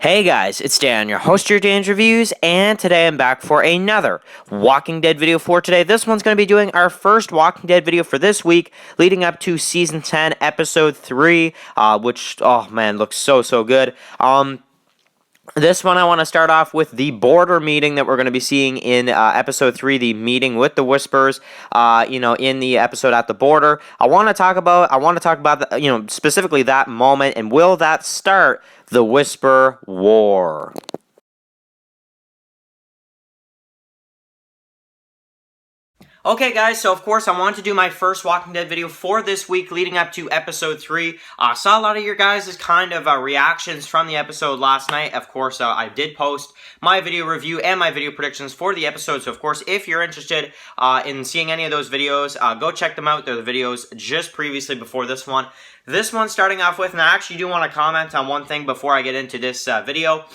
Hey guys, it's Dan, your host of your Dan's Reviews, and today I'm back for another Walking Dead video for today. This one's going to be doing our first Walking Dead video for this week, leading up to Season 10, Episode 3, which, oh man, looks so good. This one I want to start off with the border meeting that we're going to be seeing in episode 3, the meeting with the Whispers, in the episode at the border. I want to talk about specifically that moment, and will that start the Whisper War? Okay, guys, so of course I wanted to do my first Walking Dead video for this week leading up to episode 3. I saw a lot of your guys' kind of reactions from the episode last night. Of course, I did post my video review and my video predictions for the episode, so of course, if you're interested in seeing any of those videos, go check them out. They're the videos just previously before this one. This one starting off with, and I actually do want to comment on one thing before I get into this video.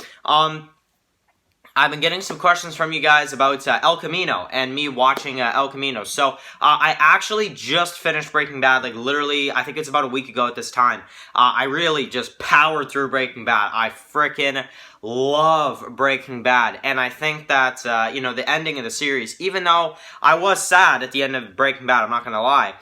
I've been getting some questions from you guys about El Camino and me watching El Camino. So, I actually just finished Breaking Bad, like literally, I think it's about a week ago at this time. I really just powered through Breaking Bad. I frickin' love Breaking Bad. And I think that, the ending of the series, even though I was sad at the end of Breaking Bad, I'm not gonna lie,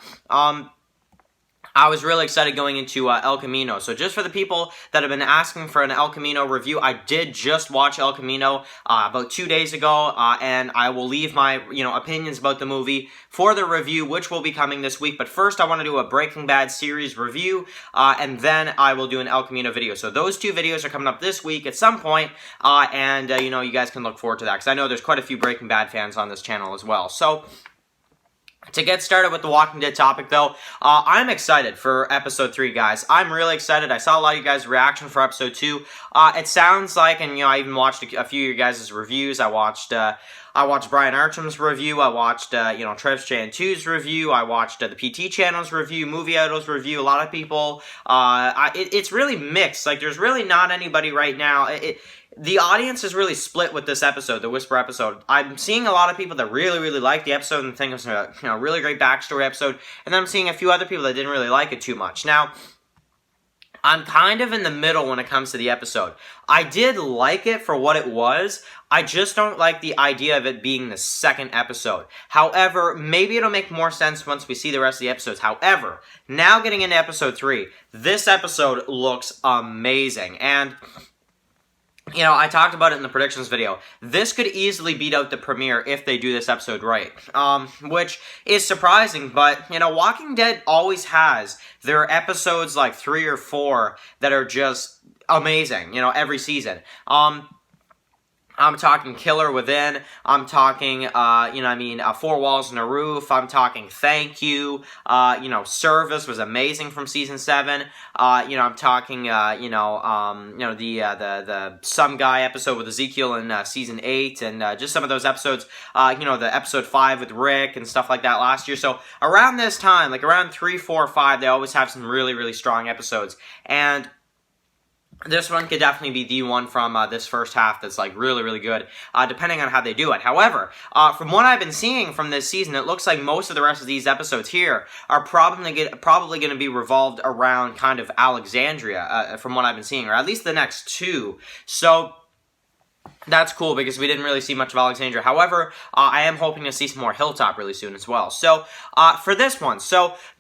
I was really excited going into El Camino. So just for the people that have been asking for an El Camino review, I did just watch El Camino about 2 days ago, and I will leave my opinions about the movie for the review, which will be coming this week. But first, I want to do a Breaking Bad series review, and then I will do an El Camino video. So those two videos are coming up this week at some point, and you guys can look forward to that, because I know there's quite a few Breaking Bad fans on this channel as well. So to get started with the Walking Dead topic, though, I'm excited for Episode 3, guys. I'm really excited. I saw a lot of you guys' reaction for Episode 2. It sounds like, and, I even watched a few of you guys' reviews. I watched Brian Archam's review. I watched, Trev Chan 2's review. I watched the PT Channel's review, Movie Idol's review. A lot of people, it's really mixed. Like, there's really not anybody right now. The audience is really split with this episode, the Whisper episode. I'm seeing a lot of people that really like the episode and think it was a really great backstory episode, and then I'm seeing a few other people that didn't really like it too much. Now, I'm kind of in the middle when it comes to the episode. I did like it for what it was. I just don't like the idea of it being the second episode. However, maybe it'll make more sense once we see the rest of the episodes. However, now getting into episode 3, this episode looks amazing. And I talked about it in the predictions video. This could easily beat out the premiere if they do this episode right. Which is surprising, but, Walking Dead always has their episodes like 3 or 4 that are just amazing, every season. I'm talking Killer Within, I'm talking, Four Walls and a Roof, I'm talking Thank You, Service was amazing from Season 7, I'm talking, the Some Guy episode with Ezekiel in Season 8, and just some of those episodes, the Episode 5 with Rick and stuff like that last year. So around this time, like around 3, 4, 5, they always have some really strong episodes, and this one could definitely be the one from this first half that's like really good, depending on how they do it. However, from what I've been seeing from this season, it looks like most of the rest of these episodes here are probably going to be revolved around kind of Alexandria, from what I've been seeing, or at least the next 2. So that's cool, because we didn't really see much of Alexandria. However, I am hoping to see some more Hilltop really soon as well. So, for this one,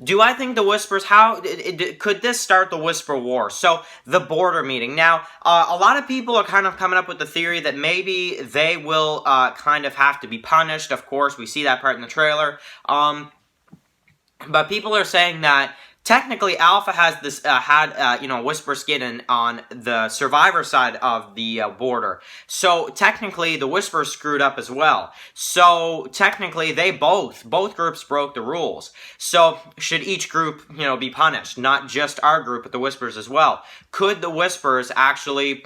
do I think the Whispers, could this start the Whisper War? So, the border meeting. Now, a lot of people are kind of coming up with the theory that maybe they will kind of have to be punished. Of course, we see that part in the trailer. But people are saying that technically, Alpha has this Whisper skin on the Survivor side of the border. So technically, the Whisper screwed up as well. So technically, they both groups broke the rules. So should each group, be punished? Not just our group, but the Whispers as well. Could the Whispers actually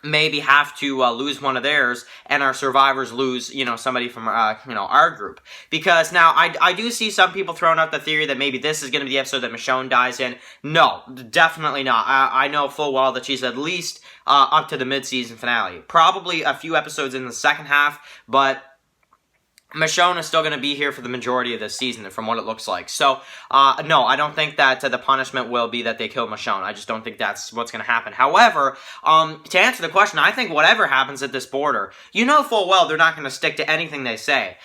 maybe have to lose one of theirs, and our survivors lose, somebody from, our group? Because now, I do see some people throwing out the theory that maybe this is going to be the episode that Michonne dies in. No, definitely not. I know full well that she's at least up to the mid-season finale. Probably a few episodes in the second half, but Michonne is still going to be here for the majority of this season, from what it looks like. So, no, I don't think that the punishment will be that they kill Michonne. I just don't think that's what's going to happen. However, to answer the question, I think whatever happens at this border, you know full well they're not going to stick to anything they say.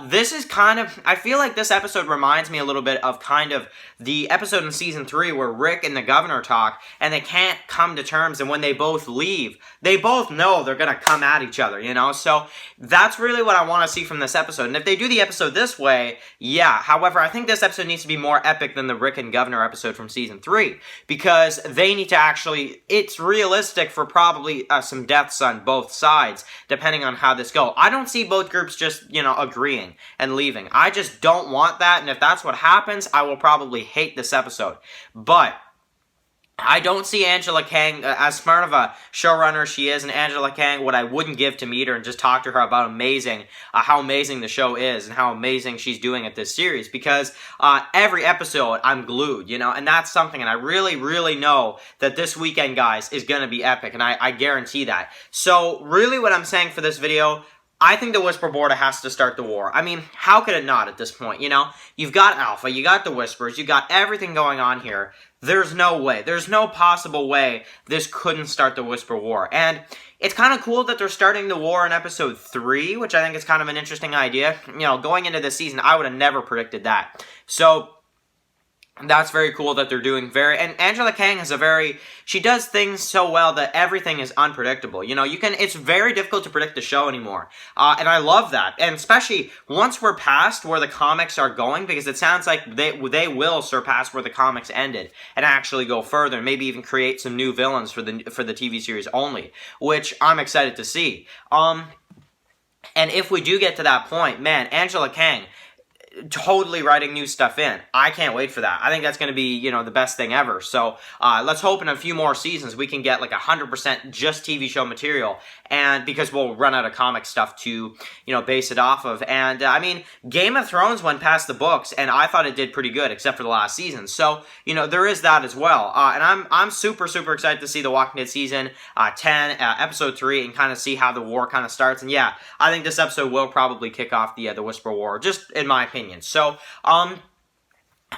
This is kind of, I feel like this episode reminds me a little bit of kind of the episode in Season 3 where Rick and the governor talk, and they can't come to terms, and when they both leave, they both know they're going to come at each other, you know? So, that's really what I want to see from this episode. And if they do the episode this way, yeah. However, I think this episode needs to be more epic than the Rick and Governor episode from Season 3. Because they need to actually, it's realistic for probably some deaths on both sides, depending on how this goes. I don't see both groups just, you know, agreeing and leaving. I just don't want that, and if that's what happens, I will probably hate this episode. But I don't see Angela Kang, as smart of a showrunner she is, and Angela Kang, what I wouldn't give to meet her and just talk to her about how amazing the show is and how amazing she's doing at this series, because every episode I'm glued, you know, and that's something, and I really, really know that this weekend, guys, is going to be epic, and I guarantee that. So, really what I'm saying for this video, I think the Whisper border has to start the war. I mean, how could it not at this point, you know? You've got Alpha, you got the Whispers, you got everything going on here. There's no way, there's no possible way this couldn't start the Whisper War. And it's kind of cool that they're starting the war in episode 3, which I think is kind of an interesting idea. You know, going into this season, I would have never predicted that. So, that's very cool that they're doing and Angela Kang has she does things so well that everything is unpredictable. You know, it's very difficult to predict the show anymore. And I love that. And especially once we're past where the comics are going, because it sounds like they will surpass where the comics ended and actually go further and maybe even create some new villains for the TV series only, which I'm excited to see. And if we do get to that point, man, Angela Kang totally writing new stuff in. I can't wait for that. I think that's going to be, you know, the best thing ever. So, let's hope in a few more seasons we can get like 100% just TV show material, and because we'll run out of comic stuff to, you know, base it off of. And, I mean, Game of Thrones went past the books, and I thought it did pretty good, except for the last season. So, you know, there is that as well. And I'm super, super excited to see The Walking Dead season 10, episode 3, and kind of see how the war kind of starts. And yeah, I think this episode will probably kick off the Whisper War, just in my opinion. So,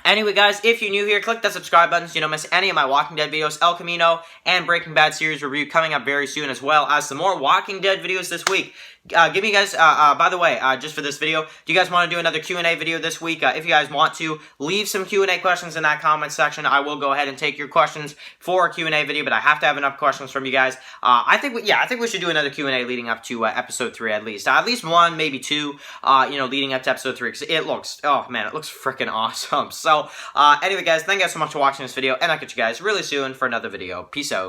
anyway, guys, if you're new here, click that subscribe button so you don't miss any of my Walking Dead videos. El Camino and Breaking Bad series review coming up very soon, as well as some more Walking Dead videos this week. Give me guys, by the way, just for this video, do you guys want to do another Q&A video this week? If you guys want to, leave some Q&A questions in that comment section. I will go ahead and take your questions for a Q&A video, but I have to have enough questions from you guys. I think we should do another Q&A leading up to episode 3 at least. At least 1, maybe 2, you know, leading up to episode 3, because it looks, oh man, it looks freaking awesome. So, anyway guys, thank you guys so much for watching this video, and I'll catch you guys really soon for another video. Peace out.